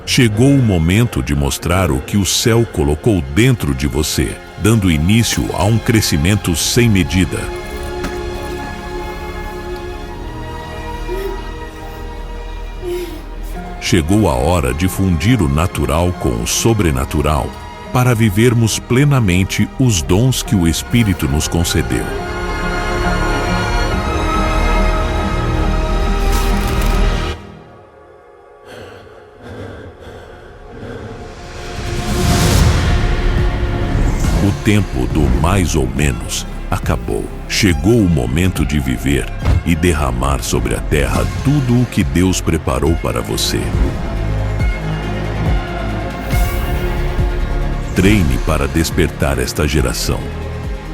Chegou o momento de mostrar o que o céu colocou dentro de você, dando início a um crescimento sem medida. Chegou a hora de fundir o natural com o sobrenatural, para vivermos plenamente os dons que o Espírito nos concedeu. O tempo do mais ou menos acabou. Chegou o momento de viver e derramar sobre a terra tudo o que Deus preparou para você. Treine para despertar esta geração.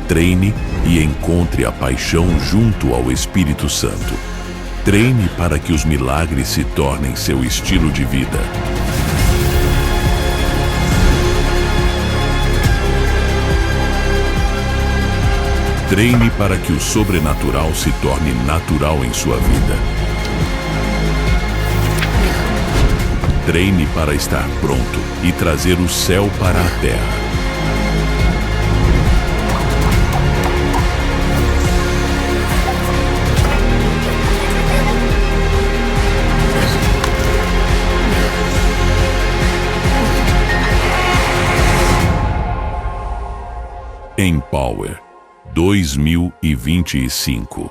Treine e encontre a paixão junto ao Espírito Santo. Treine para que os milagres se tornem seu estilo de vida. Treine para que o sobrenatural se torne natural em sua vida. Treine para estar pronto e trazer o céu para a terra. Empower 2025,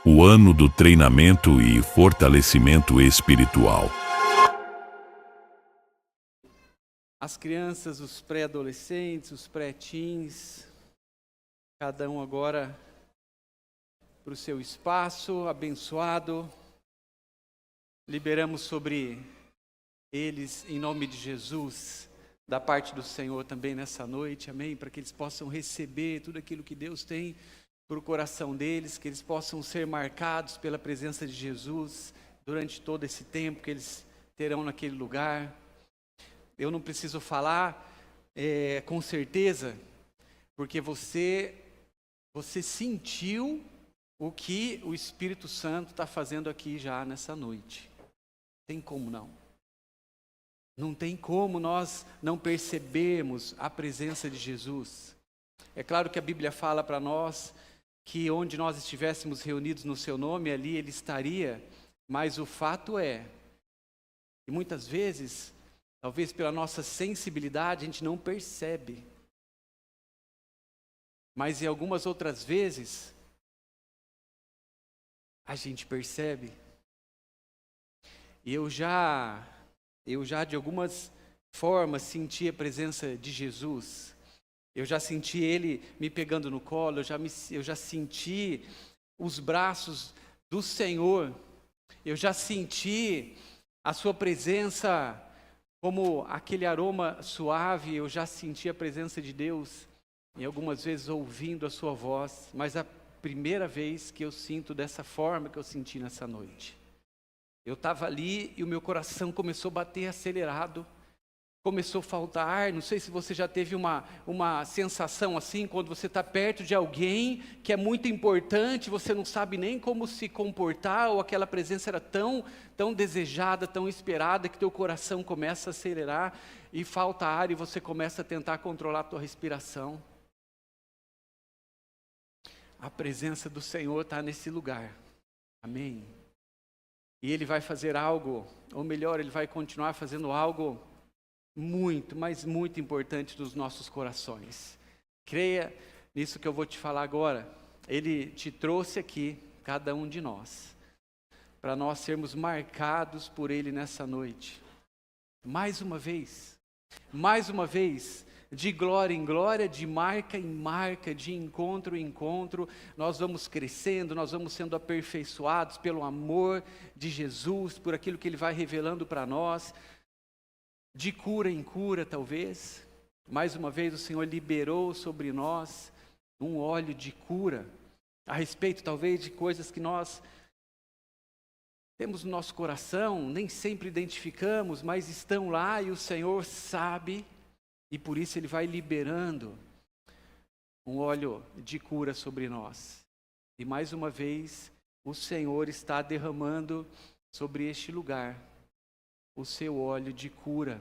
o ano do treinamento e fortalecimento espiritual. As crianças, os pré-adolescentes, os pré-teens, cada um agora para o seu espaço abençoado. Liberamos sobre eles, em nome de Jesus, da parte do Senhor também nessa noite, amém? Para que eles possam receber tudo aquilo que Deus tem para o coração deles, que eles possam ser marcados pela presença de Jesus durante todo esse tempo que eles terão naquele lugar. Eu não preciso falar com certeza, porque você sentiu o que o Espírito Santo está fazendo aqui já nessa noite. Tem como não? Não tem como nós não percebermos a presença de Jesus. É claro que a Bíblia fala para nós que onde nós estivéssemos reunidos no seu nome, ali Ele estaria, mas o fato é que muitas vezes, talvez pela nossa sensibilidade, a gente não percebe. Mas em algumas outras vezes, a gente percebe. E eu já de algumas formas senti a presença de Jesus. Eu já senti Ele me pegando no colo, eu já senti os braços do Senhor. Eu já senti a sua presença como aquele aroma suave. Eu já senti a presença de Deus e algumas vezes ouvindo a sua voz. Mas a primeira vez que eu sinto dessa forma que eu senti nessa noite. Eu estava ali e o meu coração começou a bater acelerado, começou a faltar ar. Não sei se você já teve uma sensação assim, quando você está perto de alguém que é muito importante, você não sabe nem como se comportar, ou aquela presença era tão desejada, tão esperada, que teu coração começa a acelerar e falta ar e você começa a tentar controlar a tua respiração. A presença do Senhor está nesse lugar, amém? E Ele vai fazer algo, ou melhor, Ele vai continuar fazendo algo muito, mas muito importante nos nossos corações. Creia nisso que eu vou te falar agora. Ele te trouxe aqui, cada um de nós, para nós sermos marcados por Ele nessa noite. Mais uma vez, de glória em glória, de marca em marca, de encontro em encontro, nós vamos crescendo, nós vamos sendo aperfeiçoados pelo amor de Jesus, por aquilo que Ele vai revelando para nós, de cura em cura talvez. Mais uma vez o Senhor liberou sobre nós um óleo de cura, a respeito talvez de coisas que nós temos no nosso coração, nem sempre identificamos, mas estão lá e o Senhor sabe. E por isso Ele vai liberando um óleo de cura sobre nós. E mais uma vez, o Senhor está derramando sobre este lugar o seu óleo de cura,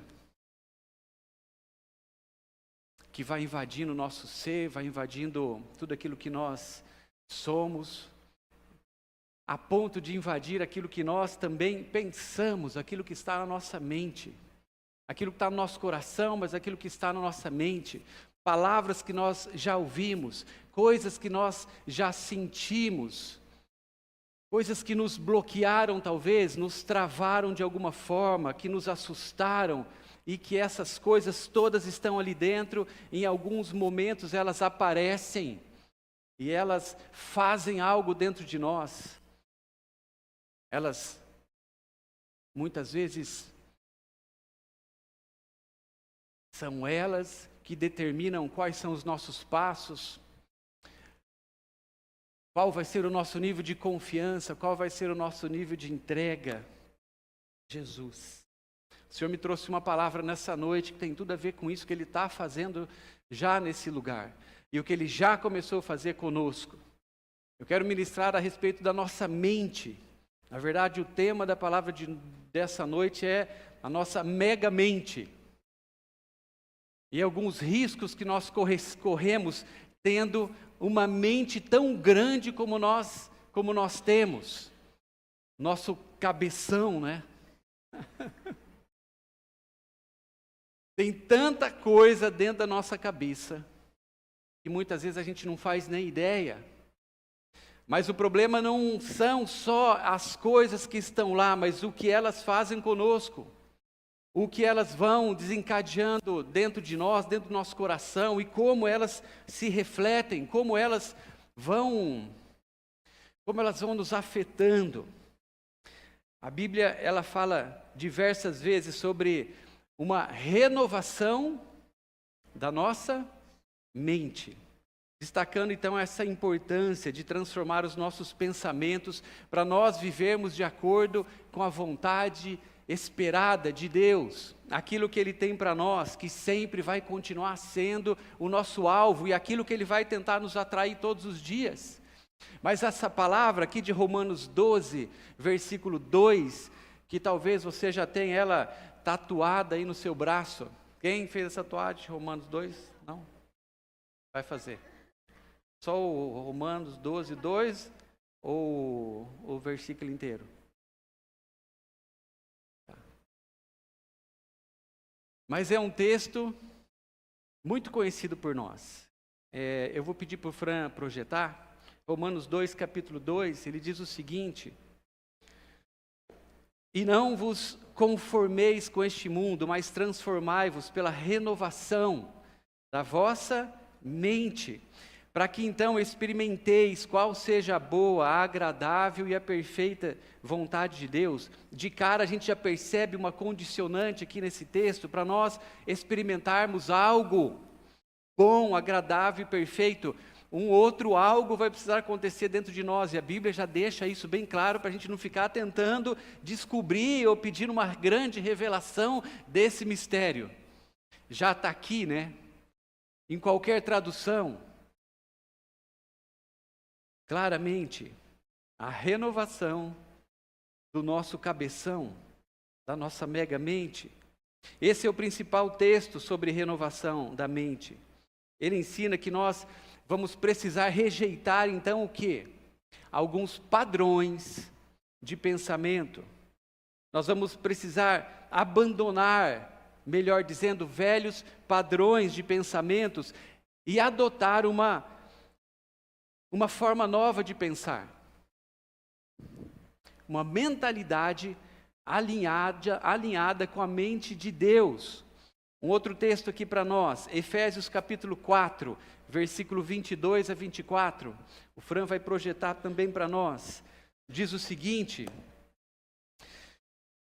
que vai invadindo o nosso ser, vai invadindo tudo aquilo que nós somos, a ponto de invadir aquilo que nós também pensamos, aquilo que está na nossa mente, aquilo que está no nosso coração, mas aquilo que está na nossa mente, palavras que nós já ouvimos, coisas que nós já sentimos, coisas que nos bloquearam talvez, nos travaram de alguma forma, que nos assustaram, e que essas coisas todas estão ali dentro, em alguns momentos elas aparecem, e elas fazem algo dentro de nós. Elas, muitas vezes, são elas que determinam quais são os nossos passos, qual vai ser o nosso nível de confiança, qual vai ser o nosso nível de entrega. Jesus. O Senhor me trouxe uma palavra nessa noite que tem tudo a ver com isso que Ele está fazendo já nesse lugar. E o que Ele já começou a fazer conosco. Eu quero ministrar a respeito da nossa mente. Na verdade, o tema da palavra dessa noite é a nossa mega mente. E alguns riscos que nós corremos tendo uma mente tão grande como nós temos. Nosso cabeção, né? Tem tanta coisa dentro da nossa cabeça que muitas vezes a gente não faz nem ideia. Mas o problema não são só as coisas que estão lá, mas o que elas fazem conosco. O que elas vão desencadeando dentro de nós, dentro do nosso coração, e como elas se refletem, como elas vão nos afetando. A Bíblia, ela fala diversas vezes sobre uma renovação da nossa mente. Destacando então essa importância de transformar os nossos pensamentos para nós vivermos de acordo com a vontade esperada de Deus, aquilo que Ele tem para nós, que sempre vai continuar sendo o nosso alvo e aquilo que Ele vai tentar nos atrair todos os dias. Mas essa palavra aqui de Romanos 12, versículo 2, que talvez você já tenha ela tatuada aí no seu braço. Quem fez essa tatuagem? Romanos 2? Não? Vai fazer. Só o Romanos 12, 2 ou o versículo inteiro? Tá. Mas é um texto muito conhecido por nós. Eu vou pedir para o Fran projetar. Romanos 2, capítulo 2, ele diz o seguinte: e não vos conformeis com este mundo, mas transformai-vos pela renovação da vossa mente, para que então experimenteis qual seja a boa, a agradável e a perfeita vontade de Deus. De cara a gente já percebe uma condicionante aqui nesse texto, para nós experimentarmos algo bom, agradável e perfeito. Um outro algo vai precisar acontecer dentro de nós, e a Bíblia já deixa isso bem claro, para a gente não ficar tentando descobrir ou pedir uma grande revelação desse mistério. Já está aqui, né? Em qualquer tradução, claramente, a renovação do nosso cabeção, da nossa mega mente. Esse é o principal texto sobre renovação da mente. Ele ensina que nós vamos precisar rejeitar então o quê? Alguns padrões de pensamento. Nós vamos precisar abandonar, melhor dizendo, velhos padrões de pensamentos e adotar uma forma nova de pensar. Uma mentalidade alinhada com a mente de Deus. Um outro texto aqui para nós, Efésios capítulo 4, versículo 22 a 24. O Fran vai projetar também para nós. Diz o seguinte: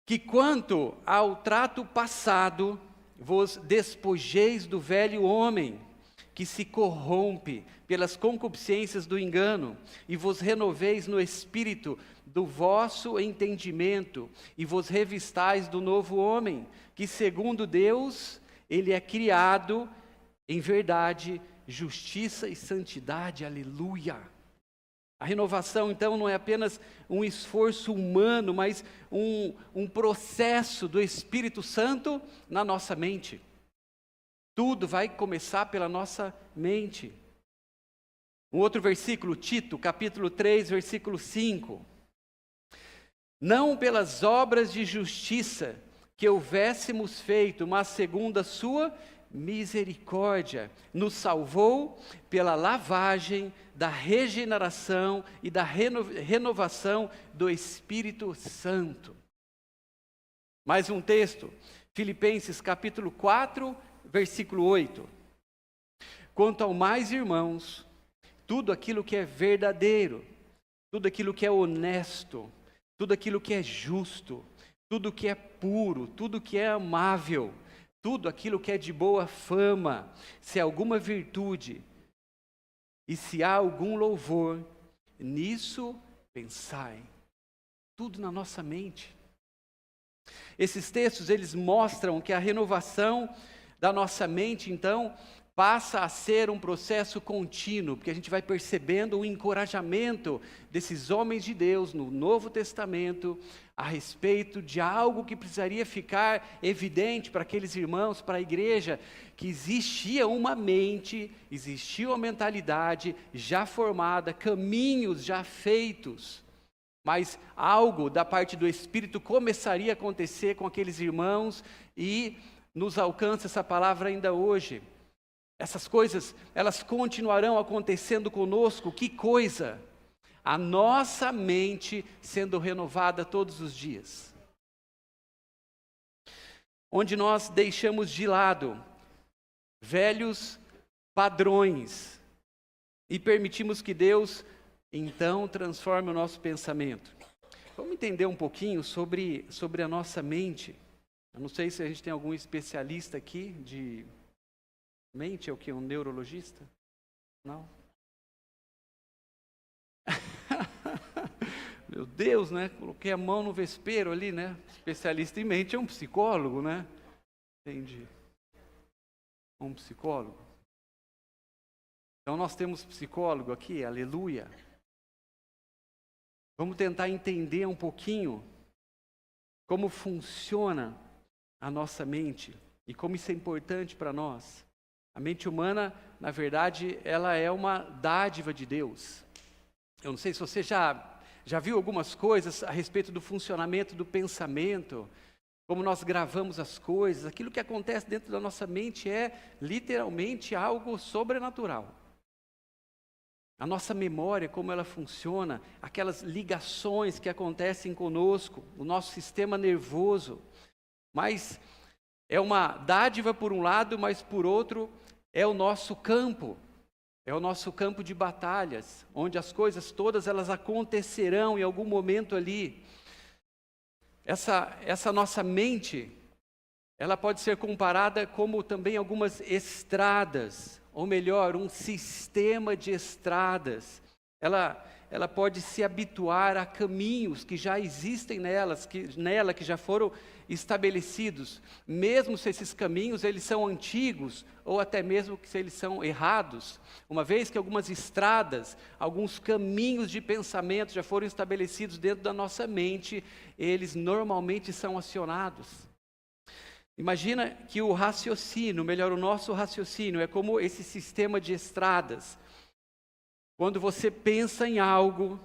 que quanto ao trato passado, vos despojeis do velho homem, que se corrompe pelas concupiscências do engano, e vos renoveis no espírito do vosso entendimento, e vos revistais do novo homem, que segundo Deus, ele é criado em verdade, justiça e santidade. Aleluia! A renovação, então, não é apenas um esforço humano, mas um processo do Espírito Santo na nossa mente. Tudo vai começar pela nossa mente. Um outro versículo, Tito, capítulo 3, versículo 5. Não pelas obras de justiça que houvéssemos feito, mas segundo a sua misericórdia, nos salvou pela lavagem da regeneração e da renovação do Espírito Santo. Mais um texto, Filipenses capítulo 4, versículo 8. Quanto ao mais, irmãos, tudo aquilo que é verdadeiro, tudo aquilo que é honesto, tudo aquilo que é justo, tudo que é puro, tudo que é amável, tudo aquilo que é de boa fama, se há alguma virtude e se há algum louvor, nisso pensai. Tudo na nossa mente. Esses textos, eles mostram que a renovação da nossa mente, então, passa a ser um processo contínuo, porque a gente vai percebendo o encorajamento desses homens de Deus no Novo Testamento a respeito de algo que precisaria ficar evidente para aqueles irmãos, para a igreja, que existia uma mente, existia uma mentalidade já formada, caminhos já feitos, mas algo da parte do Espírito começaria a acontecer com aqueles irmãos e nos alcança essa palavra ainda hoje. Essas coisas, elas continuarão acontecendo conosco. Que coisa? A nossa mente sendo renovada todos os dias. Onde nós deixamos de lado velhos padrões e permitimos que Deus, então, transforme o nosso pensamento. Vamos entender um pouquinho sobre a nossa mente. Eu não sei se a gente tem algum especialista aqui de mente, é o que? Um neurologista? Não? Meu Deus, né? Coloquei a mão no vespeiro ali, né? Especialista em mente é um psicólogo, né? Entendi. Um psicólogo. Então nós temos psicólogo aqui, aleluia. Vamos tentar entender um pouquinho como funciona a nossa mente e como isso é importante para nós. A mente humana, na verdade, ela é uma dádiva de Deus. Eu não sei se você já viu algumas coisas a respeito do funcionamento do pensamento, como nós gravamos as coisas. Aquilo que acontece dentro da nossa mente é literalmente algo sobrenatural. A nossa memória, como ela funciona, aquelas ligações que acontecem conosco, o nosso sistema nervoso. Mas é uma dádiva por um lado, mas por outro é o nosso campo de batalhas, onde as coisas todas elas acontecerão em algum momento ali. Essa nossa mente, ela pode ser comparada como também algumas estradas, ou melhor, um sistema de estradas. Ela pode se habituar a caminhos que já existem nela, que já foram estabelecidos, mesmo se esses caminhos eles são antigos, ou até mesmo se eles são errados, uma vez que algumas estradas, alguns caminhos de pensamento já foram estabelecidos dentro da nossa mente, eles normalmente são acionados. Imagina que o raciocínio, melhor, o nosso raciocínio, é como esse sistema de estradas. Quando você pensa em algo,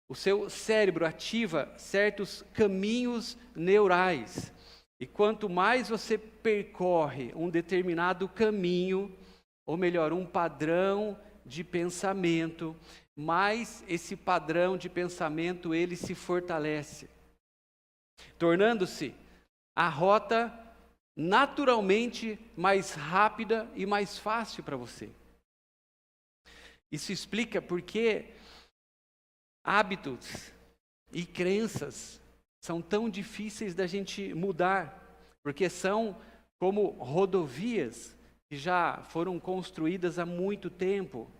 o seu cérebro ativa certos caminhos neurais. E quanto mais você percorre um determinado caminho, ou melhor, um padrão de pensamento, mais esse padrão de pensamento ele se fortalece, tornando-se a rota naturalmente mais rápida e mais fácil para você. Isso explica porque hábitos e crenças são tão difíceis da gente mudar, porque são como rodovias que já foram construídas há muito tempo,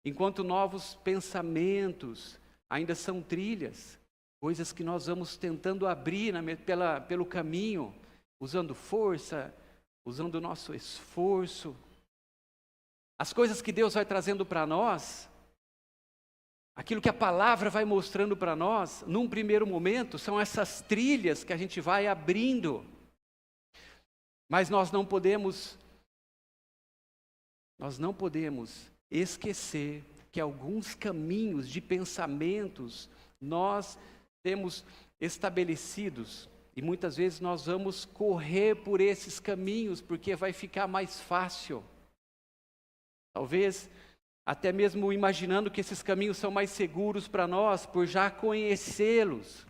enquanto novos pensamentos ainda são trilhas, coisas que nós vamos tentando abrir pelo caminho, usando força, usando o nosso esforço. As coisas que Deus vai trazendo para nós, Aquilo que a palavra vai mostrando para nós, num primeiro momento, são essas trilhas que a gente vai abrindo. Mas nós não podemos esquecer que alguns caminhos de pensamentos nós temos estabelecidos. E muitas vezes nós vamos correr por esses caminhos, porque vai ficar mais fácil. Talvez até mesmo imaginando que esses caminhos são mais seguros para nós, por já conhecê-los.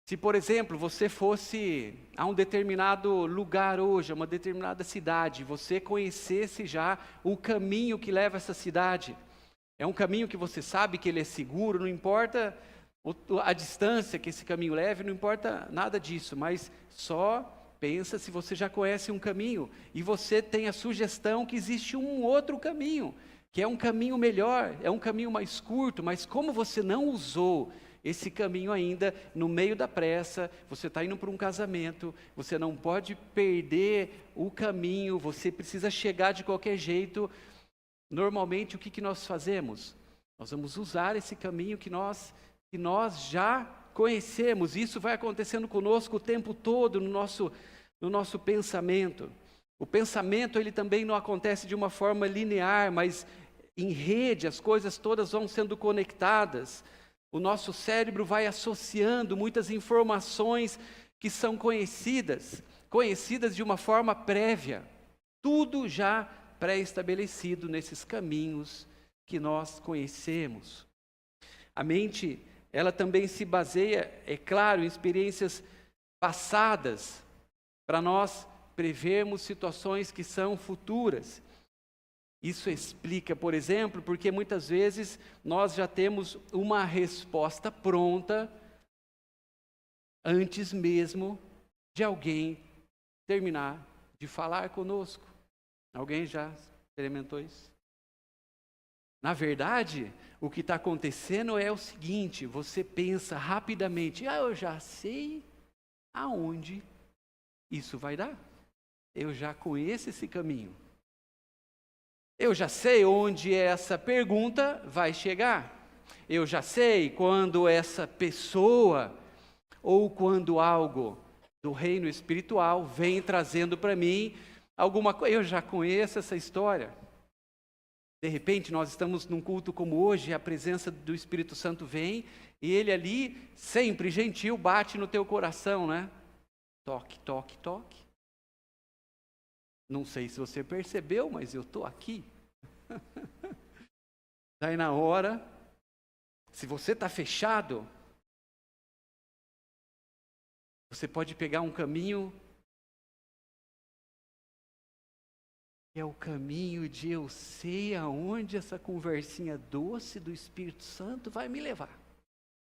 Se, por exemplo, você fosse a um determinado lugar hoje, a uma determinada cidade, você conhecesse já o caminho que leva a essa cidade. É um caminho que você sabe que ele é seguro, não importa a distância que esse caminho leve, não importa nada disso, mas só pensa se você já conhece um caminho e você tem a sugestão que existe um outro caminho, que é um caminho melhor, é um caminho mais curto, mas como você não usou esse caminho ainda, no meio da pressa, você está indo para um casamento, você não pode perder o caminho, você precisa chegar de qualquer jeito. Normalmente, o que nós fazemos? Nós vamos usar esse caminho que nós já conhecemos. Isso vai acontecendo conosco o tempo todo no nosso pensamento. O pensamento, ele também não acontece de uma forma linear, mas em rede, as coisas todas vão sendo conectadas. O nosso cérebro vai associando muitas informações que são conhecidas de uma forma prévia. Tudo já pré-estabelecido nesses caminhos que nós conhecemos. A mente, ela também se baseia, é claro, em experiências passadas, para nós prevermos situações que são futuras. Isso explica, por exemplo, porque muitas vezes nós já temos uma resposta pronta antes mesmo de alguém terminar de falar conosco. Alguém já experimentou isso? Na verdade, o que está acontecendo é o seguinte: você pensa rapidamente, eu já sei aonde isso vai dar. Eu já conheço esse caminho. Eu já sei onde essa pergunta vai chegar. Eu já sei quando essa pessoa ou quando algo do reino espiritual vem trazendo para mim alguma coisa. Eu já conheço essa história. De repente, nós estamos num culto como hoje, a presença do Espírito Santo vem, e ele ali, sempre gentil, bate no teu coração, né? Toque, toque, toque. Não sei se você percebeu, mas eu estou aqui. Daí na hora, se você está fechado, você pode pegar um caminho, que é o caminho de eu sei aonde essa conversinha doce do Espírito Santo vai me levar.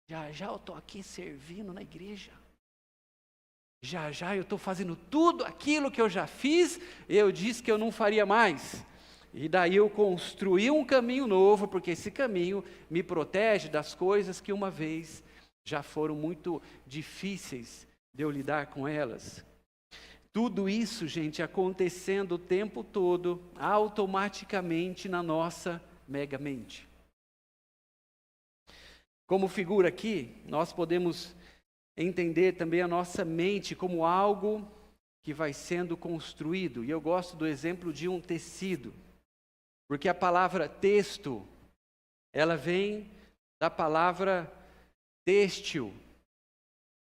Já já eu estou aqui servindo na igreja. Já já eu estou fazendo tudo aquilo que eu já fiz, eu disse que eu não faria mais. E daí eu construí um caminho novo, porque esse caminho me protege das coisas que uma vez já foram muito difíceis de eu lidar com elas. Tudo isso, gente, acontecendo o tempo todo, automaticamente na nossa mega mente. Como figura aqui, nós podemos entender também a nossa mente como algo que vai sendo construído. E eu gosto do exemplo de um tecido, porque a palavra texto, ela vem da palavra têxtil,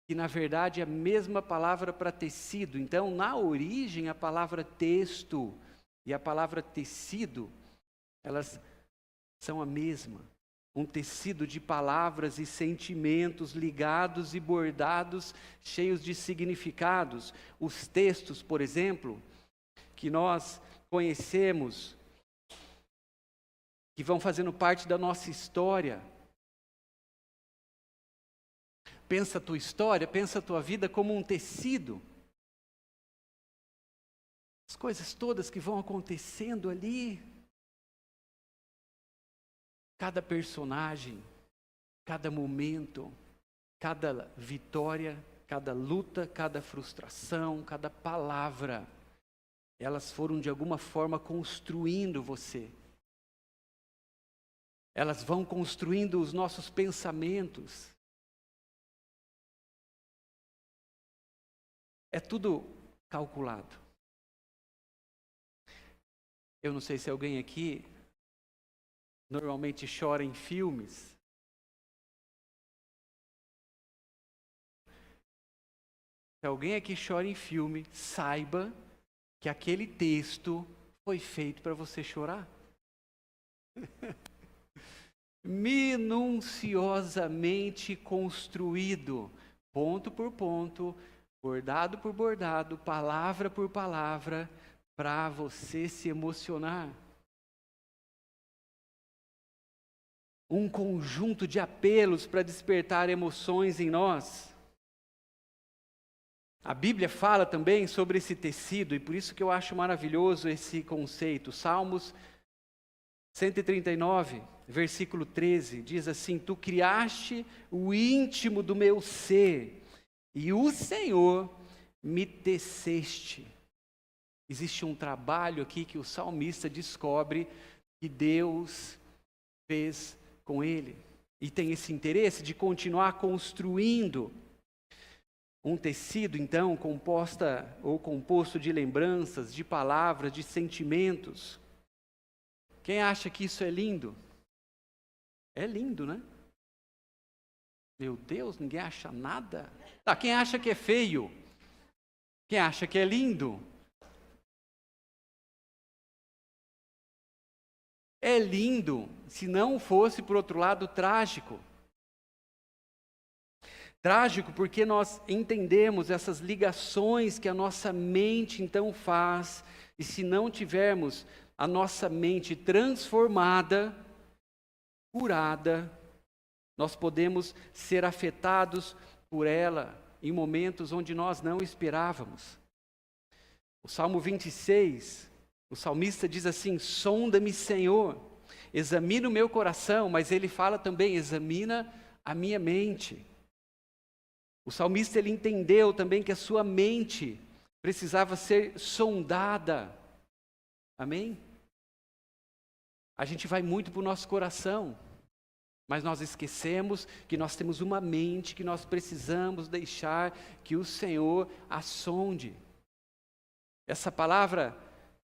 que na verdade é a mesma palavra para tecido. Então, na origem, a palavra texto e a palavra tecido, elas são a mesma. Um tecido de palavras e sentimentos ligados e bordados, cheios de significados. Os textos, por exemplo, que nós conhecemos, que vão fazendo parte da nossa história. Pensa a tua história, pensa a tua vida como um tecido. As coisas todas que vão acontecendo ali. Cada personagem, cada momento, cada vitória, cada luta, cada frustração, cada palavra, elas foram de alguma forma construindo você. elas vão construindo os nossos pensamentos. É tudo calculado. Eu não sei se alguém aqui normalmente chora em filmes. Se alguém aqui chora em filme, saiba que aquele texto foi feito para você chorar. Minuciosamente construído, ponto por ponto, bordado por bordado, palavra por palavra, para você se emocionar. Um conjunto de apelos para despertar emoções em nós. A Bíblia fala também sobre esse tecido, e por isso que eu acho maravilhoso esse conceito. Salmos 139, versículo 13, diz assim: Tu criaste o íntimo do meu ser, e o Senhor me teceste. Existe um trabalho aqui que o salmista descobre que Deus fez com ele. E tem esse interesse de continuar construindo um tecido, então, composto de lembranças, de palavras, de sentimentos. Quem acha que isso é lindo? É lindo, né? Meu Deus, ninguém acha nada? Tá, quem acha que é feio? Quem acha que é lindo? É lindo, se não fosse, por outro lado, trágico. Trágico porque nós entendemos essas ligações que a nossa mente então faz, e se não tivermos a nossa mente transformada, curada, nós podemos ser afetados por ela em momentos onde nós não esperávamos. O Salmo 26, o salmista diz assim: sonda-me, Senhor, examina o meu coração, mas ele fala também: examina a minha mente. O salmista, ele entendeu também que a sua mente precisava ser sondada. Amém? A gente vai muito para o nosso coração, mas nós esquecemos que nós temos uma mente que nós precisamos deixar que o Senhor a sonde. Essa palavra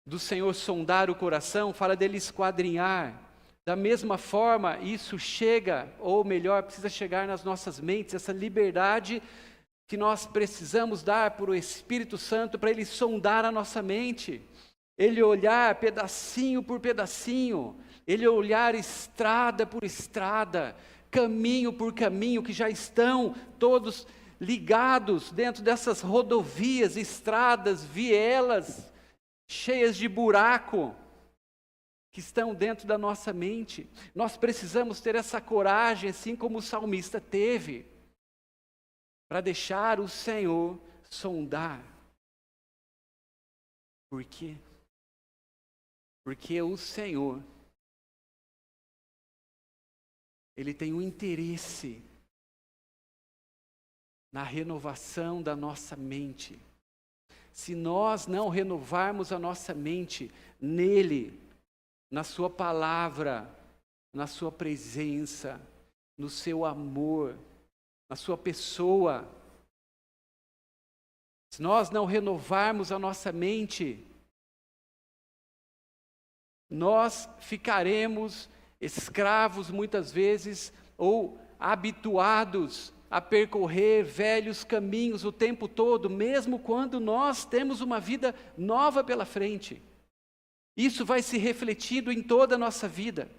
do Senhor sondar o coração fala dele esquadrinhar. Da mesma forma, isso chega, ou melhor, precisa chegar nas nossas mentes, essa liberdade que nós precisamos dar para o Espírito Santo, para ele sondar a nossa mente, ele olhar pedacinho por pedacinho, ele olhar estrada por estrada, caminho por caminho, que já estão todos ligados dentro dessas rodovias, estradas, vielas, cheias de buraco, que estão dentro da nossa mente. Nós precisamos ter essa coragem, assim como o salmista teve, para deixar o Senhor sondar. Por quê? Porque o Senhor, ele tem um interesse na renovação da nossa mente. Se nós não renovarmos a nossa mente nele, na sua palavra, na sua presença, no seu amor, na sua pessoa. Se nós não renovarmos a nossa mente, nós ficaremos escravos muitas vezes ou habituados a percorrer velhos caminhos o tempo todo, mesmo quando nós temos uma vida nova pela frente. Isso vai se refletindo em toda a nossa vida.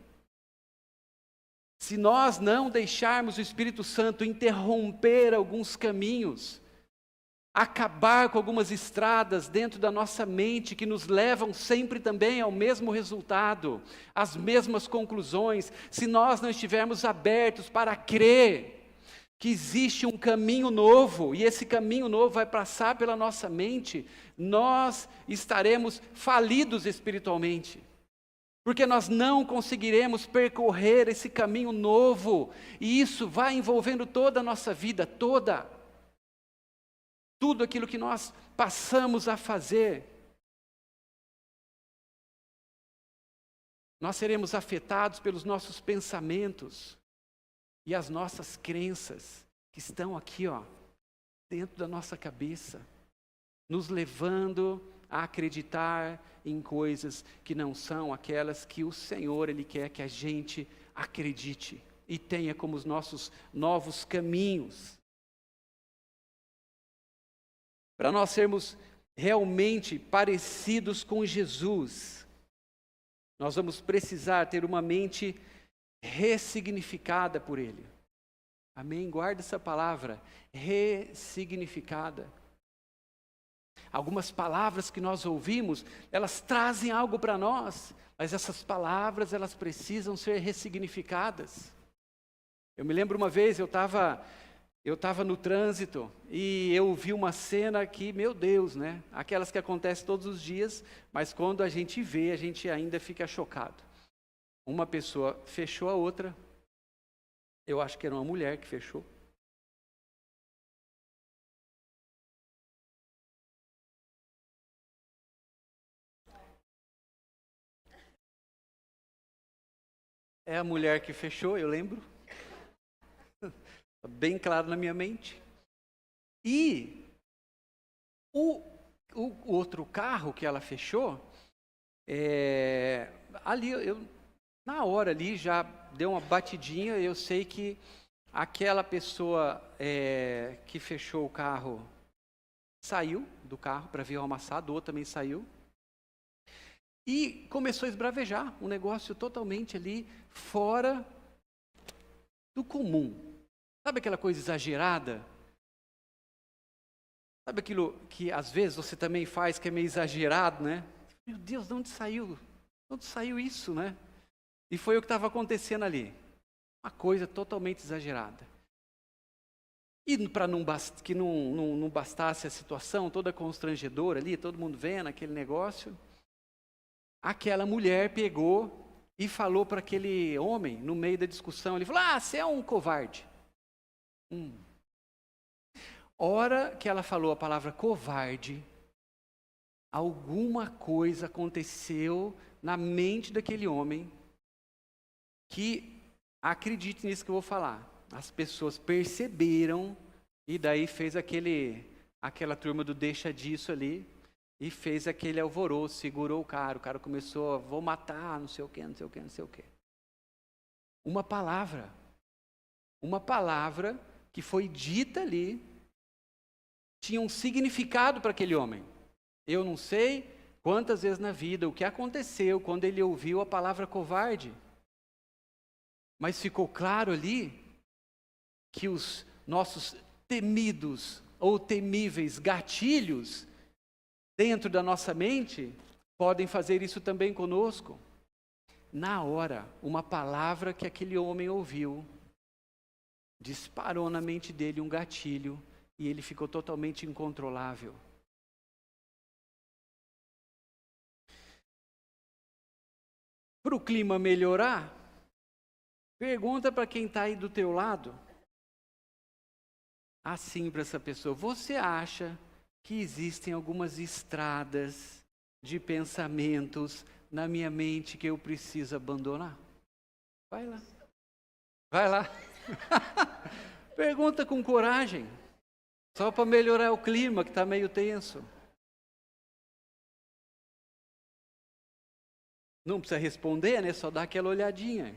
Se nós não deixarmos o Espírito Santo interromper alguns caminhos, acabar com algumas estradas dentro da nossa mente que nos levam sempre também ao mesmo resultado, às mesmas conclusões, se nós não estivermos abertos para crer que existe um caminho novo, e esse caminho novo vai passar pela nossa mente, nós estaremos falidos espiritualmente. Porque nós não conseguiremos percorrer esse caminho novo, e isso vai envolvendo toda a nossa vida, toda. Tudo aquilo que nós passamos a fazer. Nós seremos afetados pelos nossos pensamentos e as nossas crenças que estão aqui, ó, dentro da nossa cabeça, nos levando a acreditar em coisas que não são aquelas que o Senhor, Ele quer que a gente acredite e tenha como os nossos novos caminhos. Para nós sermos realmente parecidos com Jesus, nós vamos precisar ter uma mente ressignificada por Ele. Amém? Guarda essa palavra, ressignificada. Algumas palavras que nós ouvimos, elas trazem algo para nós, mas essas palavras, elas precisam ser ressignificadas. Eu me lembro uma vez, eu estava no trânsito e eu vi uma cena que, meu Deus, né? Aquelas que acontecem todos os dias, mas quando a gente vê, a gente ainda fica chocado. Uma pessoa fechou a outra, eu acho que era uma mulher que fechou. É a mulher que fechou, eu lembro. Bem claro na minha mente. E o outro carro que ela fechou, ali, na hora ali já deu uma batidinha, eu sei que aquela pessoa que fechou o carro saiu do carro para ver o amassado, o outro também saiu. E começou a esbravejar, um negócio totalmente ali fora do comum. Sabe aquela coisa exagerada? Sabe aquilo que às vezes você também faz que é meio exagerado, né? Meu Deus, de onde saiu? De onde saiu isso, né? E foi o que estava acontecendo ali. Uma coisa totalmente exagerada. E para que não bastasse a situação toda constrangedora ali, todo mundo vendo aquele negócio, aquela mulher pegou e falou para aquele homem, no meio da discussão, ele falou, você é um covarde. Hora que ela falou a palavra covarde, alguma coisa aconteceu na mente daquele homem que, acredite nisso que eu vou falar, as pessoas perceberam e daí fez aquela turma do deixa disso ali e fez aquele alvoroço, segurou o cara começou, vou matar, não sei o quê, não sei o quê, não sei o quê. Uma palavra que foi dita ali, tinha um significado para aquele homem. Eu não sei quantas vezes na vida, o que aconteceu quando ele ouviu a palavra covarde. Mas ficou claro ali que os nossos temidos ou temíveis gatilhos dentro da nossa mente podem fazer isso também conosco. Na hora, uma palavra que aquele homem ouviu disparou na mente dele um gatilho e ele ficou totalmente incontrolável. Para o clima melhorar, pergunta para quem está aí do teu lado, assim para essa pessoa, você acha que existem algumas estradas de pensamentos na minha mente que eu preciso abandonar? Vai lá. Vai lá. Pergunta com coragem. Só para melhorar o clima que está meio tenso. Não precisa responder, né? Só dá aquela olhadinha.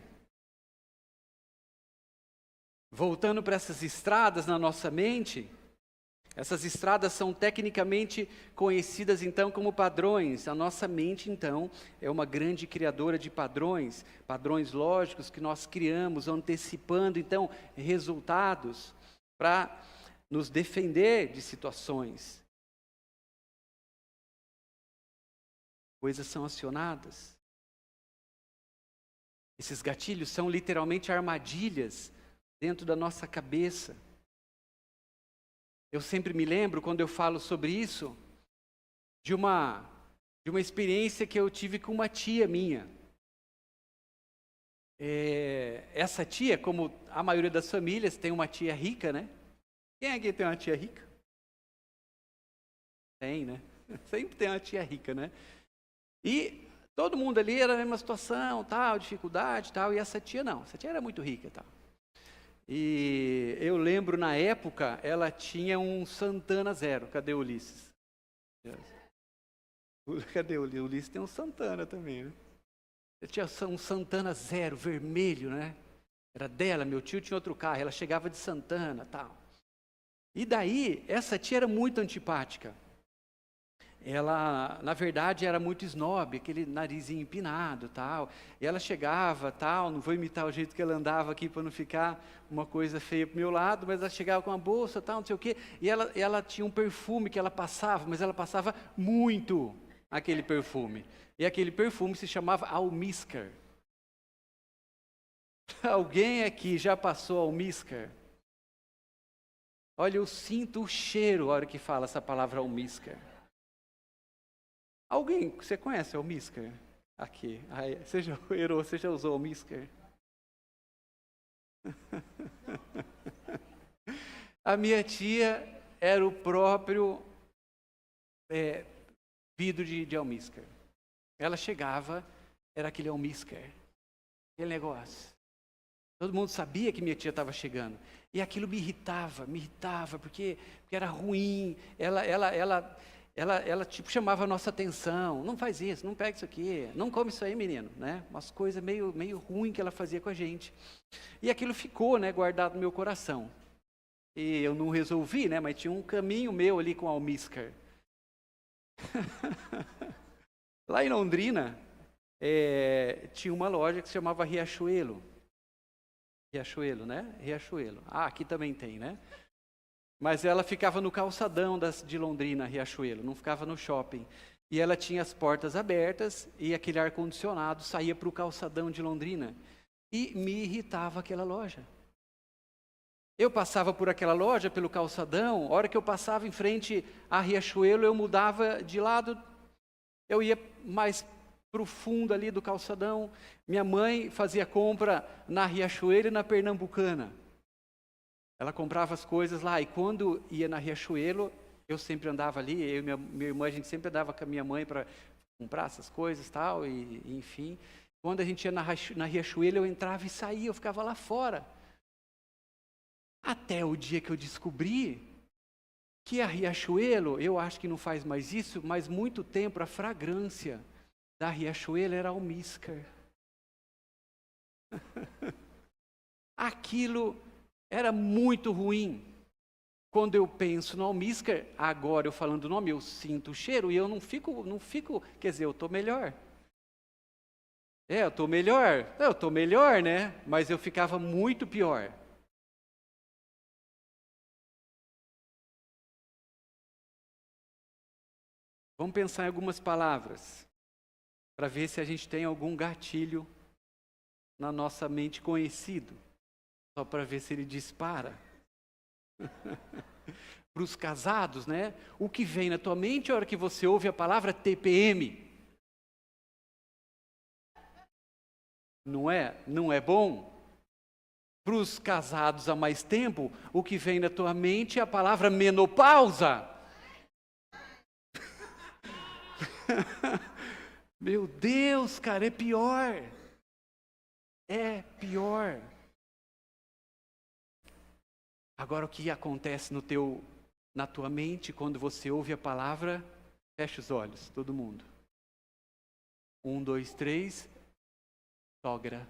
Voltando para essas estradas na nossa mente, essas estradas são tecnicamente conhecidas então como padrões. A nossa mente então é uma grande criadora de padrões, padrões lógicos que nós criamos, antecipando então resultados para nos defender de situações. Coisas são acionadas. Esses gatilhos são literalmente armadilhas dentro da nossa cabeça. Eu sempre me lembro, quando eu falo sobre isso, de uma experiência que eu tive com uma tia minha. Essa tia, como a maioria das famílias, tem uma tia rica, né? Quem aqui tem uma tia rica? Tem, né? Sempre tem uma tia rica, né? E Todo mundo ali era a mesma situação, tal, dificuldade, tal, e essa tia não. Essa tia era muito rica, tal. E eu lembro, na época, ela tinha um Santana Zero. Cadê o Ulisses? Cadê o Ulisses? O Ulisses tem um Santana também, né? Ele tinha um Santana Zero, vermelho, né? Era dela, meu tio tinha outro carro, ela chegava de Santana, tal. E daí, essa tia era muito antipática. Ela, na verdade, era muito snob, aquele narizinho empinado, tal. E ela chegava, tal, não vou imitar o jeito que ela andava aqui para não ficar uma coisa feia para o meu lado, mas ela chegava com uma bolsa, tal, não sei o quê. E ela tinha um perfume que ela passava, mas ela passava muito aquele perfume. E aquele perfume se chamava Almíscar. Alguém aqui já passou Almíscar? Olha, eu sinto o cheiro a hora que fala essa palavra Almíscar. Alguém, você conhece Almíscar? Aqui. Você já usou Almíscar? A minha tia era o próprio vidro de Almíscar. Ela chegava, era aquele Almíscar, aquele negócio. Todo mundo sabia que minha tia estava chegando. E aquilo me irritava, porque era ruim. Ela tipo chamava a nossa atenção. Não faz isso, não pega isso aqui, não come isso aí, menino, né? Umas coisas meio ruim que ela fazia com a gente. E aquilo ficou, né, guardado no meu coração. E eu não resolvi, né, mas tinha um caminho meu ali com Almíscar. Lá em Londrina, tinha uma loja que se chamava Riachuelo. Riachuelo, né? Riachuelo. Aqui também tem, né? Mas ela ficava no calçadão de Londrina, Riachuelo, não ficava no shopping. E ela tinha as portas abertas e aquele ar-condicionado saía para o calçadão de Londrina. E me irritava aquela loja. Eu passava por aquela loja, pelo calçadão, a hora que eu passava em frente a Riachuelo, eu mudava de lado, eu ia mais para o fundo ali do calçadão. Minha mãe fazia compra na Riachuelo e na Pernambucana. Ela comprava as coisas lá, e quando ia na Riachuelo, eu sempre andava ali, eu e minha irmã, a gente sempre andava com a minha mãe para comprar essas coisas, tal, e enfim. Quando a gente ia na Riachuelo, eu entrava e saía, eu ficava lá fora. Até o dia que eu descobri que a Riachuelo, eu acho que não faz mais isso, mas muito tempo a fragrância da Riachuelo era Almíscar. Aquilo era muito ruim. Quando eu penso no Almíscar, agora eu falando o nome, eu sinto o cheiro e eu não fico, quer dizer, eu estou melhor. Eu estou melhor, né? Mas eu ficava muito pior. Vamos pensar em algumas palavras, para ver se a gente tem algum gatilho na nossa mente conhecido, só para ver se ele dispara. Para os casados, né? O que vem na tua mente a hora que você ouve a palavra TPM? Não é bom? Para os casados há mais tempo, o que vem na tua mente é a palavra menopausa. Meu Deus, cara, é pior. É pior. Agora, o que acontece na tua mente quando você ouve a palavra? Fecha os olhos, todo mundo. 1, 2, 3. Sogra.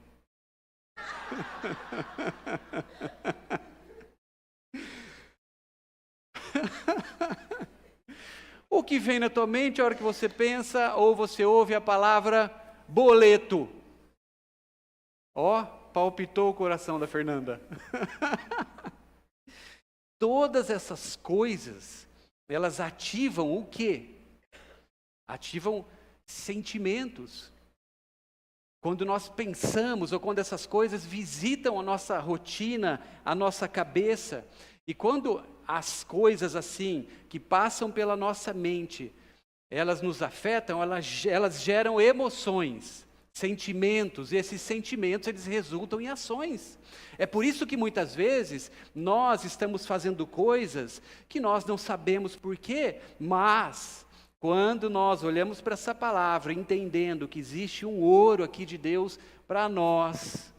O que vem na tua mente a hora que você pensa ou você ouve a palavra boleto? Ó, palpitou o coração da Fernanda. Todas essas coisas, elas ativam o quê? Ativam sentimentos. Quando nós pensamos ou quando essas coisas visitam a nossa rotina, a nossa cabeça, e quando as coisas assim, que passam pela nossa mente, elas nos afetam, elas geram emoções, sentimentos, e esses sentimentos eles resultam em ações. É por isso que muitas vezes nós estamos fazendo coisas que nós não sabemos por quê, mas Quando nós olhamos para essa palavra, entendendo que existe um ouro aqui de Deus para nós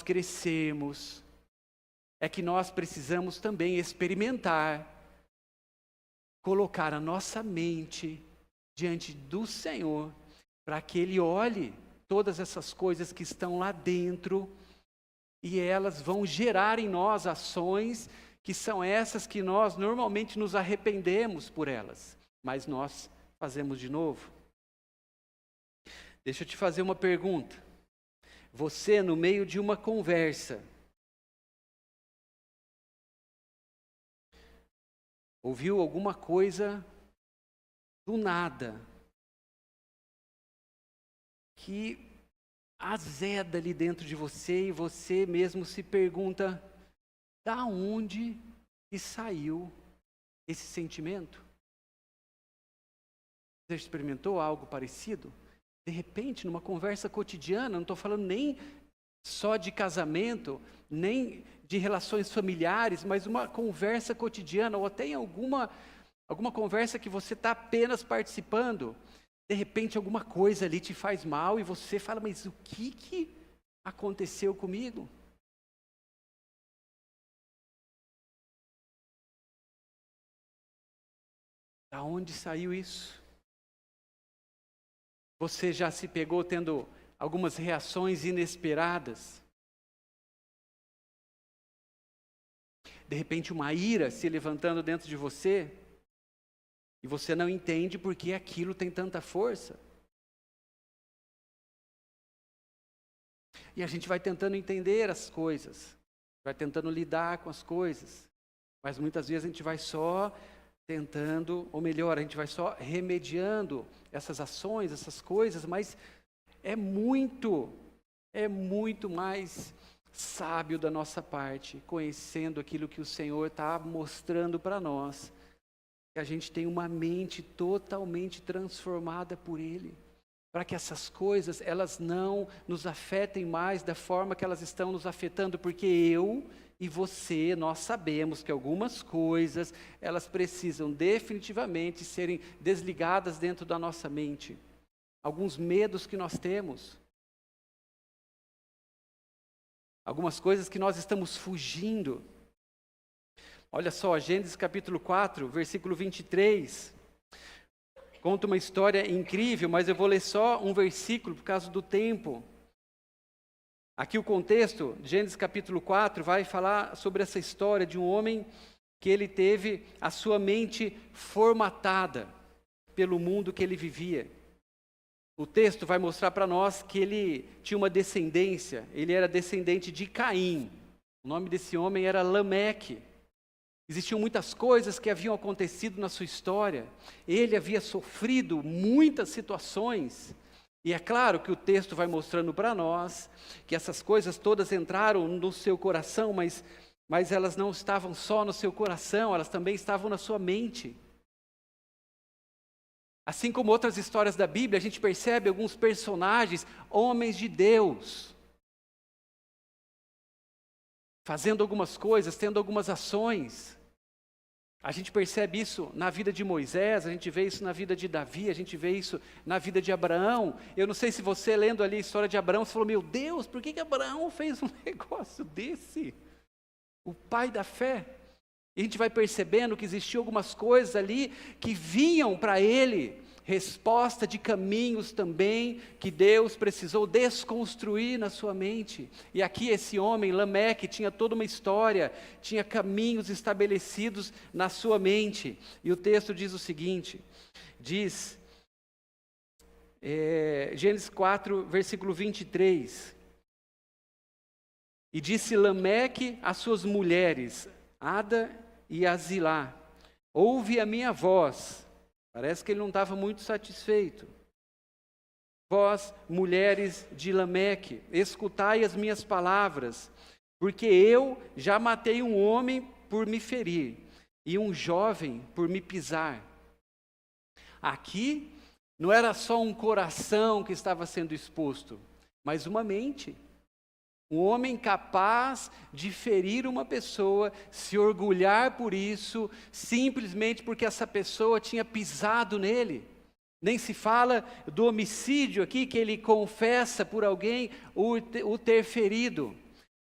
crescermos, é que nós precisamos também experimentar, colocar a nossa mente diante do Senhor, para que Ele olhe todas essas coisas que estão lá dentro, e elas vão gerar em nós ações que são essas que nós normalmente nos arrependemos por elas, mas nós fazemos de novo. Deixa eu te fazer uma pergunta. Você, no meio de uma conversa, ouviu alguma coisa do nada que azeda ali dentro de você e você mesmo se pergunta: da onde que saiu esse sentimento? Você experimentou algo parecido? De repente, numa conversa cotidiana, não estou falando nem só de casamento, nem de relações familiares, mas uma conversa cotidiana, ou até em alguma conversa que você está apenas participando, de repente alguma coisa ali te faz mal e você fala: mas o que aconteceu comigo? Da onde saiu isso? Você já se pegou tendo algumas reações inesperadas? De repente uma ira se levantando dentro de você, e você não entende por que aquilo tem tanta força. E a gente vai tentando entender as coisas, vai tentando lidar com as coisas, mas muitas vezes a gente vai só tentando, ou melhor, a gente vai só remediando essas ações, essas coisas, mas é muito mais sábio da nossa parte, conhecendo aquilo que o Senhor está mostrando para nós, que a gente tem uma mente totalmente transformada por Ele, para que essas coisas, elas não nos afetem mais da forma que elas estão nos afetando, porque eu e você, nós sabemos que algumas coisas, elas precisam definitivamente serem desligadas dentro da nossa mente. Alguns medos que nós temos, algumas coisas que nós estamos fugindo. Olha só, Gênesis capítulo 4, versículo 23, conta uma história incrível, mas eu vou ler só um versículo por causa do tempo. Aqui o contexto, Gênesis capítulo 4, vai falar sobre essa história de um homem que ele teve a sua mente formatada pelo mundo que ele vivia. O texto vai mostrar para nós que ele tinha uma descendência, ele era descendente de Caim. O nome desse homem era Lameque. Existiam muitas coisas que haviam acontecido na sua história. Ele havia sofrido muitas situações. E é claro que o texto vai mostrando para nós que essas coisas todas entraram no seu coração, mas elas não estavam só no seu coração, elas também estavam na sua mente. Assim como outras histórias da Bíblia, a gente percebe alguns personagens, homens de Deus, fazendo algumas coisas, tendo algumas ações. A gente percebe isso na vida de Moisés, a gente vê isso na vida de Davi, a gente vê isso na vida de Abraão. Eu não sei se você, lendo ali a história de Abraão, você falou: meu Deus, por que Abraão fez um negócio desse? O pai da fé. E a gente vai percebendo que existiam algumas coisas ali que vinham para ele, resposta de caminhos também, que Deus precisou desconstruir na sua mente. E aqui esse homem, Lameque, tinha toda uma história, tinha caminhos estabelecidos na sua mente. E o texto diz o seguinte, diz, Gênesis 4, versículo 23. E disse Lameque às suas mulheres, Ada e Azilá: ouve a minha voz. Parece que ele não estava muito satisfeito. Vós, mulheres de Lameque, escutai as minhas palavras, porque eu já matei um homem por me ferir, e um jovem por me pisar. Aqui não era só um coração que estava sendo exposto, mas uma mente. Um homem capaz de ferir uma pessoa, se orgulhar por isso, simplesmente porque essa pessoa tinha pisado nele. Nem se fala do homicídio aqui, que ele confessa por alguém o ter ferido.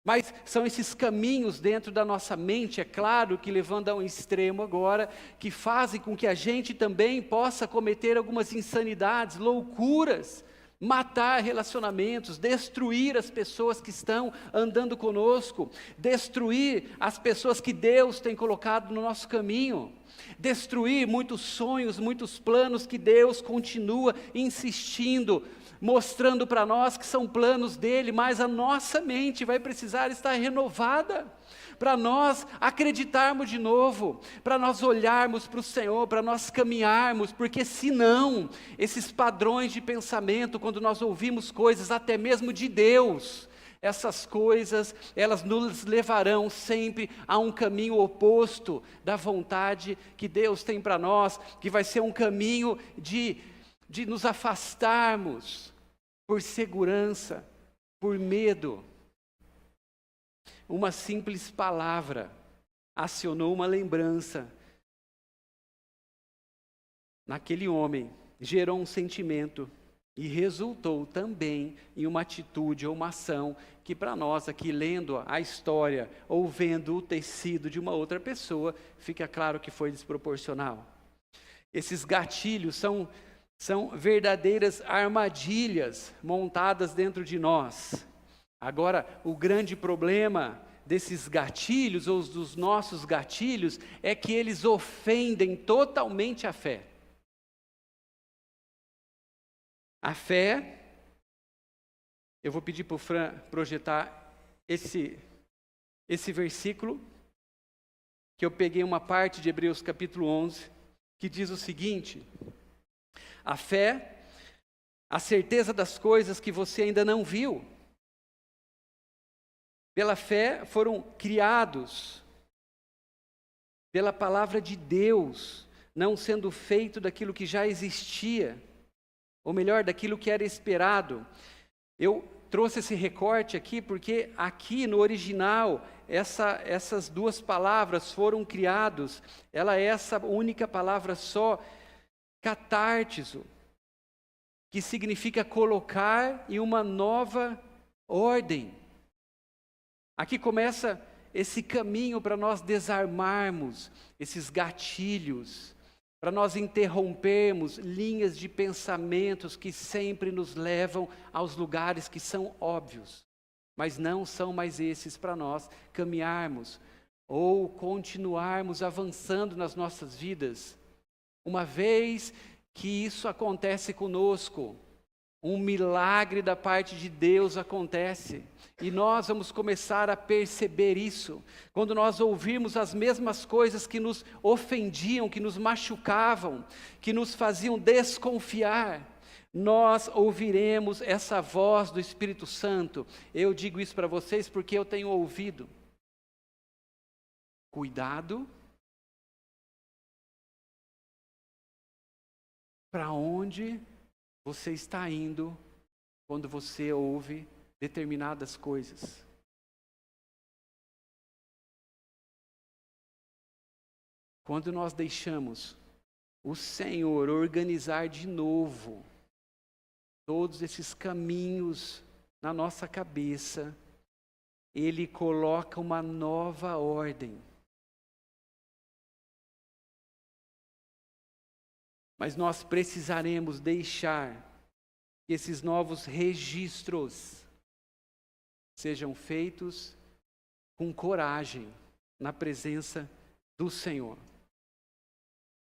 Mas são esses caminhos dentro da nossa mente, é claro, que levando a um extremo agora, que fazem com que a gente também possa cometer algumas insanidades, loucuras, matar relacionamentos, destruir as pessoas que estão andando conosco, destruir as pessoas que Deus tem colocado no nosso caminho, destruir muitos sonhos, muitos planos que Deus continua insistindo, mostrando para nós que são planos dele, mas a nossa mente vai precisar estar renovada, para nós acreditarmos de novo, para nós olharmos para o Senhor, para nós caminharmos, porque senão, esses padrões de pensamento, quando nós ouvimos coisas até mesmo de Deus, essas coisas, elas nos levarão sempre a um caminho oposto da vontade que Deus tem para nós, que vai ser um caminho de nos afastarmos por segurança, por medo. Uma simples palavra acionou uma lembrança naquele homem, gerou um sentimento e resultou também em uma atitude ou uma ação que para nós aqui lendo a história ou vendo o tecido de uma outra pessoa, fica claro que foi desproporcional. Esses gatilhos são verdadeiras armadilhas montadas dentro de nós. Agora, o grande problema desses gatilhos, ou dos nossos gatilhos, é que eles ofendem totalmente a fé. A fé, eu vou pedir para o Fran projetar esse versículo, que eu peguei uma parte de Hebreus capítulo 11, que diz o seguinte: a fé, a certeza das coisas que você ainda não viu. Pela fé foram criados, pela palavra de Deus, não sendo feito daquilo que já existia, ou melhor, daquilo que era esperado. Eu trouxe esse recorte aqui porque aqui no original, essas duas palavras foram criados, ela é essa única palavra só, catártizo, que significa colocar em uma nova ordem. Aqui começa esse caminho para nós desarmarmos esses gatilhos, para nós interrompermos linhas de pensamentos que sempre nos levam aos lugares que são óbvios, mas não são mais esses para nós caminharmos ou continuarmos avançando nas nossas vidas. Uma vez que isso acontece conosco, um milagre da parte de Deus acontece, e nós vamos começar a perceber isso, quando nós ouvirmos as mesmas coisas que nos ofendiam, que nos machucavam, que nos faziam desconfiar, nós ouviremos essa voz do Espírito Santo. Eu digo isso para vocês porque eu tenho ouvido. Cuidado. Para onde você está indo quando você ouve determinadas coisas? Quando nós deixamos o Senhor organizar de novo todos esses caminhos na nossa cabeça, Ele coloca uma nova ordem. Mas nós precisaremos deixar que esses novos registros sejam feitos com coragem na presença do Senhor.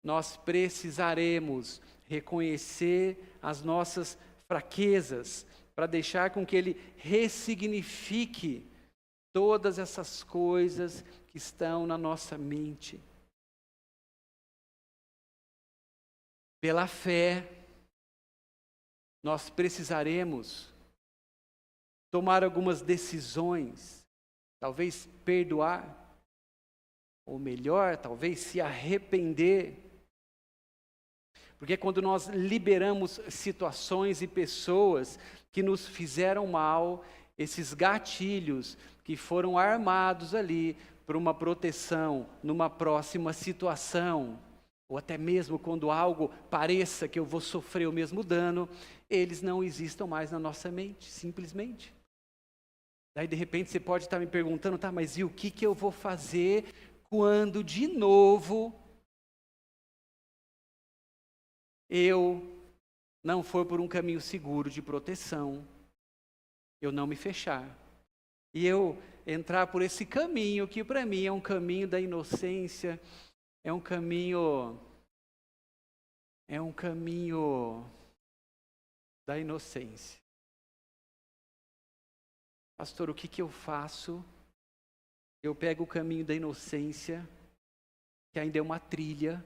Nós precisaremos reconhecer as nossas fraquezas para deixar com que Ele ressignifique todas essas coisas que estão na nossa mente. Pela fé, nós precisaremos tomar algumas decisões, talvez perdoar, ou melhor, talvez se arrepender. Porque quando nós liberamos situações e pessoas que nos fizeram mal, esses gatilhos que foram armados ali para uma proteção numa próxima situação, ou até mesmo quando algo pareça que eu vou sofrer o mesmo dano, eles não existam mais na nossa mente, simplesmente. Daí de repente você pode estar me perguntando, tá, mas e o que eu vou fazer quando de novo eu não for por um caminho seguro de proteção, eu não me fechar, e eu entrar por esse caminho que para mim é um caminho da inocência, é um caminho da inocência. Pastor, o que eu faço? Eu pego o caminho da inocência, que ainda é uma trilha.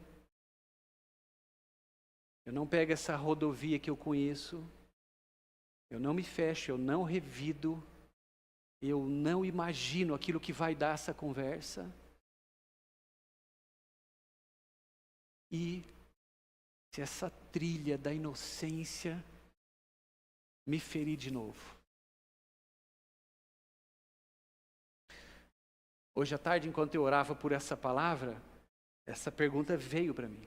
Eu não pego essa rodovia que eu conheço. Eu não me fecho, eu não revido. Eu não imagino aquilo que vai dar essa conversa. E se essa trilha da inocência me ferir de novo? Hoje à tarde, enquanto eu orava por essa palavra, essa pergunta veio para mim.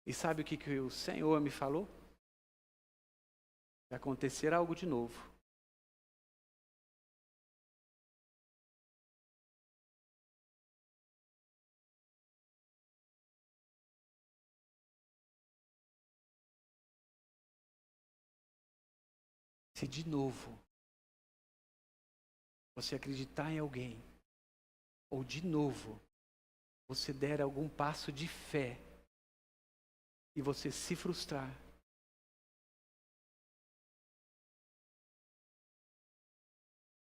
E sabe o que o Senhor me falou? Vai acontecer algo de novo. Se de novo você acreditar em alguém, ou de novo você der algum passo de fé e você se frustrar,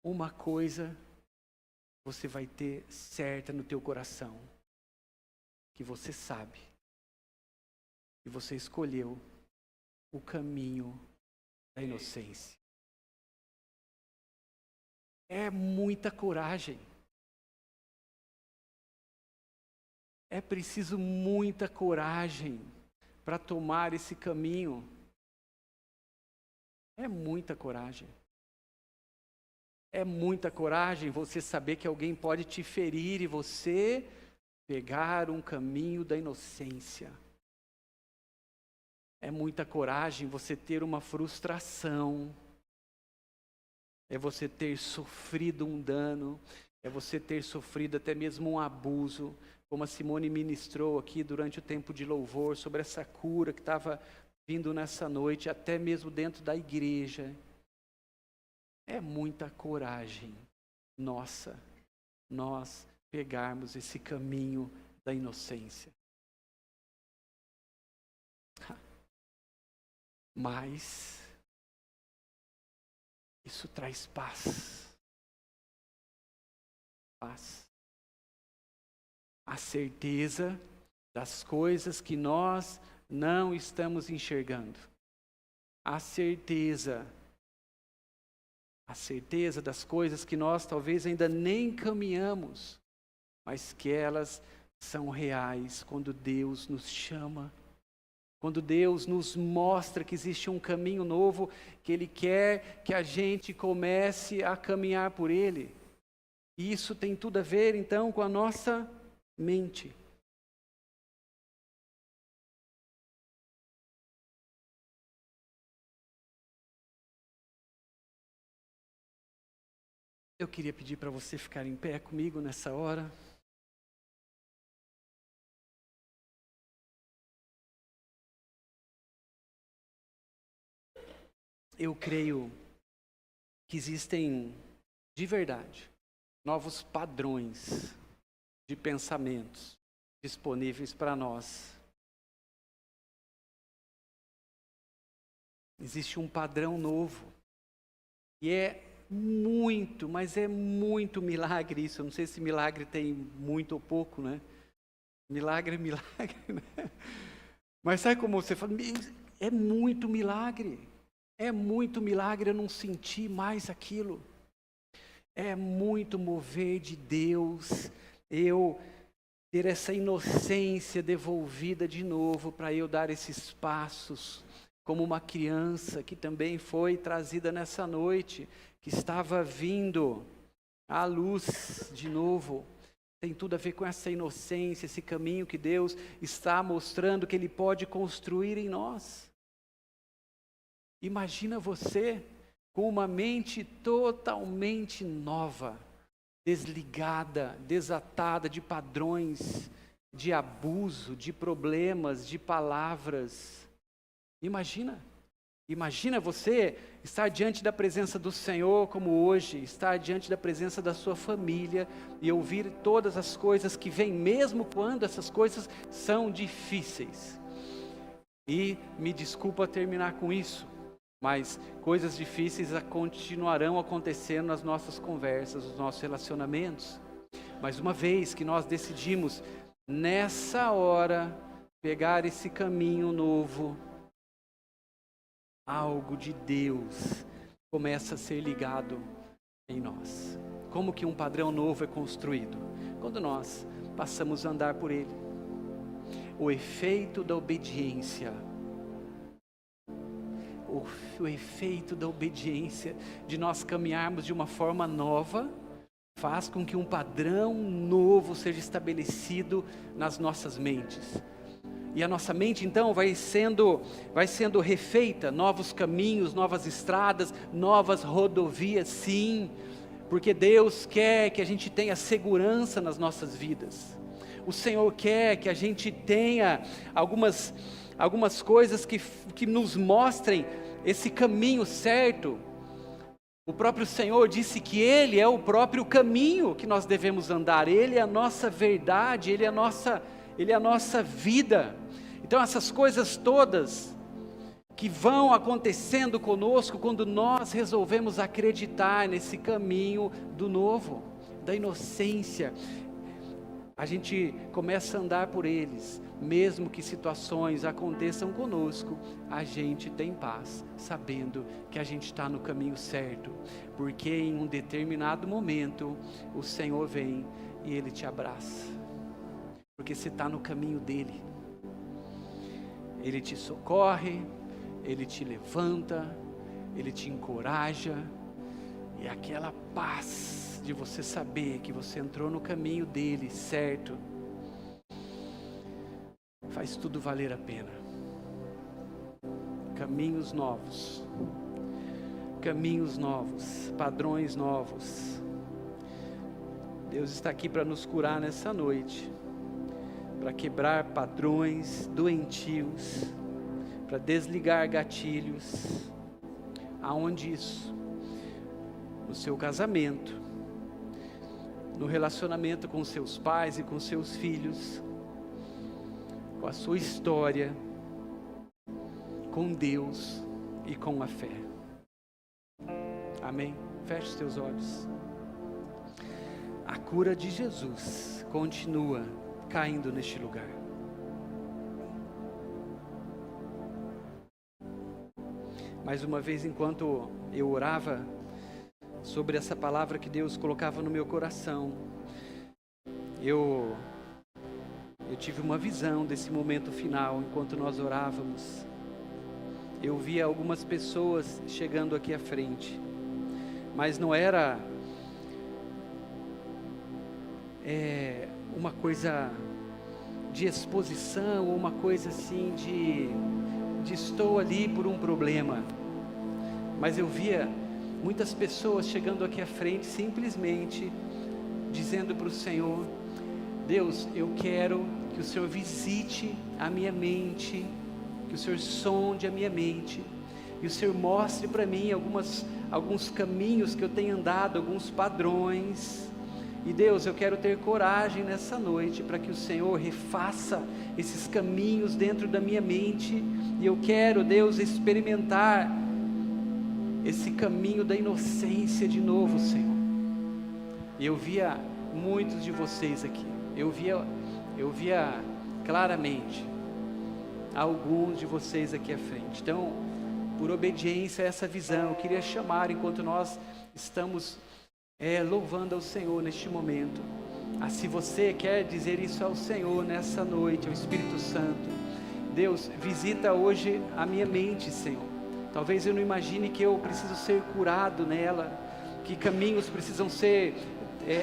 uma coisa você vai ter certa no teu coração, que você sabe, que você escolheu o caminho da inocência. É muita coragem. É preciso muita coragem para tomar esse caminho. É muita coragem. É muita coragem você saber que alguém pode te ferir e você pegar um caminho da inocência. É muita coragem você ter uma frustração. É você ter sofrido um dano. É você ter sofrido até mesmo um abuso. Como a Simone ministrou aqui durante o tempo de louvor sobre essa cura que estava vindo nessa noite, até mesmo dentro da igreja. É muita coragem nossa, nós pegarmos esse caminho da inocência. Mas isso traz paz. Paz. A certeza das coisas que nós não estamos enxergando. A certeza das coisas que nós talvez ainda nem caminhamos, mas que elas são reais quando Deus nos chama. Quando Deus nos mostra que existe um caminho novo, que Ele quer que a gente comece a caminhar por Ele. E isso tem tudo a ver, então, com a nossa mente. Eu queria pedir para você ficar em pé comigo nessa hora. Eu creio que existem, de verdade, novos padrões de pensamentos disponíveis para nós. Existe um padrão novo. E é muito, mas é muito milagre isso. Eu não sei se milagre tem muito ou pouco, né? Milagre é milagre, né? Mas sabe como você fala? É muito milagre. É muito milagre eu não sentir mais aquilo. É muito mover de Deus. Eu ter essa inocência devolvida de novo para eu dar esses passos como uma criança que também foi trazida nessa noite, que estava vindo à luz de novo. Tem tudo a ver com essa inocência, esse caminho que Deus está mostrando que Ele pode construir em nós. Imagina você com uma mente totalmente nova, desligada, desatada de padrões, de abuso, de problemas, de palavras. Imagina você estar diante da presença do Senhor como hoje, estar diante da presença da sua família e ouvir todas as coisas que vêm, mesmo quando essas coisas são difíceis. E me desculpa terminar com isso, mas coisas difíceis continuarão acontecendo nas nossas conversas, nos nossos relacionamentos. Mas uma vez que nós decidimos, nessa hora, pegar esse caminho novo, algo de Deus começa a ser ligado em nós. Como que um padrão novo é construído? Quando nós passamos a andar por ele. O efeito da obediência. O efeito da obediência, de nós caminharmos de uma forma nova, faz com que um padrão novo seja estabelecido nas nossas mentes. E a nossa mente então vai sendo refeita, novos caminhos, novas estradas, novas rodovias, sim, porque Deus quer que a gente tenha segurança nas nossas vidas. O Senhor quer que a gente tenha algumas coisas que nos mostrem esse caminho certo. O próprio Senhor disse que Ele é o próprio caminho que nós devemos andar, Ele é a nossa verdade, Ele é a nossa vida. Então essas coisas todas que vão acontecendo conosco quando nós resolvemos acreditar nesse caminho do novo, da inocência, a gente começa a andar por eles, mesmo que situações aconteçam conosco, a gente tem paz, sabendo que a gente está no caminho certo, porque em um determinado momento, o Senhor vem e Ele te abraça, porque você está no caminho dEle, Ele te socorre, Ele te levanta, Ele te encoraja, e aquela paz de você saber que você entrou no caminho dEle, certo, faz tudo valer a pena. Caminhos novos, padrões novos. Deus está aqui para nos curar nessa noite, para quebrar padrões doentios, para desligar gatilhos. Aonde isso? No seu casamento, no relacionamento com seus pais e com seus filhos, com a sua história, com Deus e com a fé. Amém? Feche os teus olhos. A cura de Jesus continua caindo neste lugar. Mais uma vez, enquanto eu orava sobre essa palavra que Deus colocava no meu coração, eu tive uma visão desse momento final, enquanto nós orávamos. Eu via algumas pessoas chegando aqui à frente, mas não era uma coisa de exposição, ou uma coisa assim de estou ali por um problema, mas eu via muitas pessoas chegando aqui à frente, simplesmente dizendo para o Senhor: Deus, eu quero que o Senhor visite a minha mente, que o Senhor sonde a minha mente, e o Senhor mostre para mim alguns caminhos que eu tenho andado, alguns padrões. E Deus, eu quero ter coragem nessa noite para que o Senhor refaça esses caminhos dentro da minha mente, e eu quero, Deus, experimentar esse caminho da inocência de novo, Senhor. E eu via muitos de vocês aqui, eu via claramente alguns de vocês aqui à frente. Então, por obediência a essa visão, eu queria chamar, enquanto nós estamos louvando ao Senhor neste momento, se você quer dizer isso ao Senhor nessa noite, ao Espírito Santo, Deus, visita hoje a minha mente, Senhor. Talvez eu não imagine que eu preciso ser curado nela, que caminhos precisam ser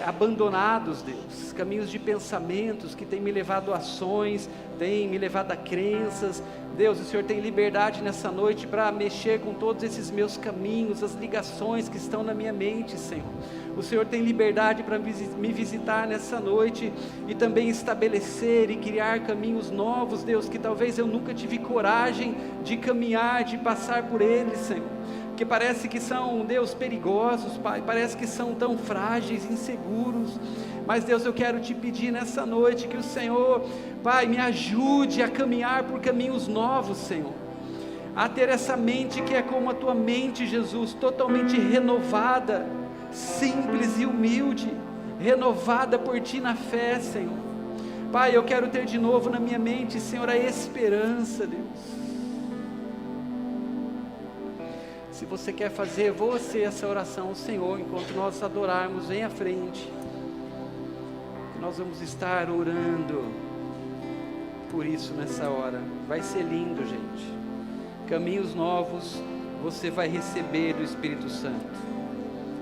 abandonados, Deus, caminhos de pensamentos que têm me levado a ações, têm me levado a crenças. Deus, o Senhor tem liberdade nessa noite para mexer com todos esses meus caminhos, as ligações que estão na minha mente, Senhor. O Senhor tem liberdade para me visitar nessa noite e também estabelecer e criar caminhos novos, Deus, que talvez eu nunca tive coragem de caminhar, de passar por eles, Senhor. Que parece que são, Deus, perigosos, Pai, parece que são tão frágeis, inseguros, mas Deus, eu quero te pedir nessa noite que o Senhor, Pai, me ajude a caminhar por caminhos novos, Senhor, a ter essa mente que é como a tua mente, Jesus, totalmente renovada, simples e humilde, renovada por ti na fé, Senhor. Pai, eu quero ter de novo na minha mente, Senhor, a esperança, Deus. Se você quer fazer essa oração ao Senhor, enquanto nós adorarmos, vem à frente. Nós vamos estar orando por isso nessa hora. Vai ser lindo, gente. Caminhos novos você vai receber do Espírito Santo.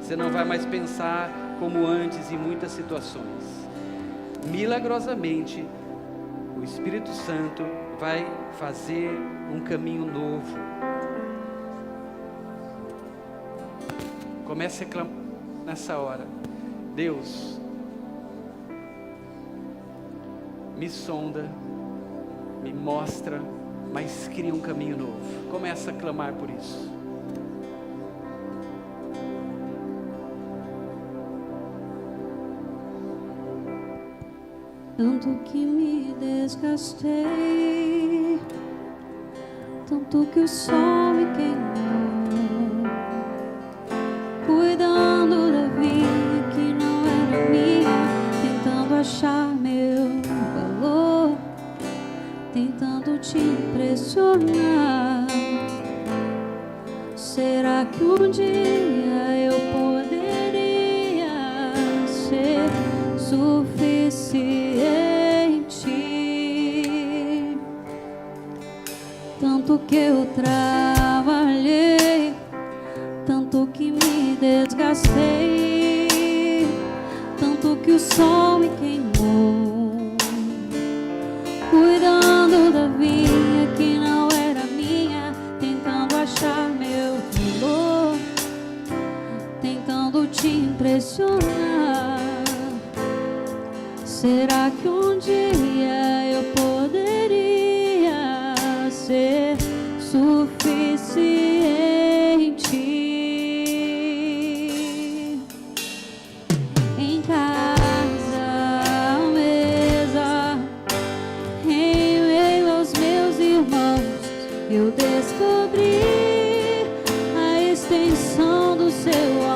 Você não vai mais pensar como antes em muitas situações. Milagrosamente, o Espírito Santo vai fazer um caminho novo. Comece a clamar nessa hora. Deus, me sonda, me mostra, mas cria um caminho novo. Comece a clamar por isso. Tanto que me desgastei, tanto que o sol me queimou, cuidando da vida que não era minha, tentando achar meu valor, tentando te impressionar. Será que um dia eu poderia ser suficiente? Tanto que eu trabalhei, tanto que me desgastei, tanto que o sol me queimou, cuidando da vinha que não era minha, tentando achar meu valor, tentando te impressionar. Será que um dia eu poderia ser suficiente? Em casa, à mesa, em meio aos meus irmãos, eu descobri a extensão do seu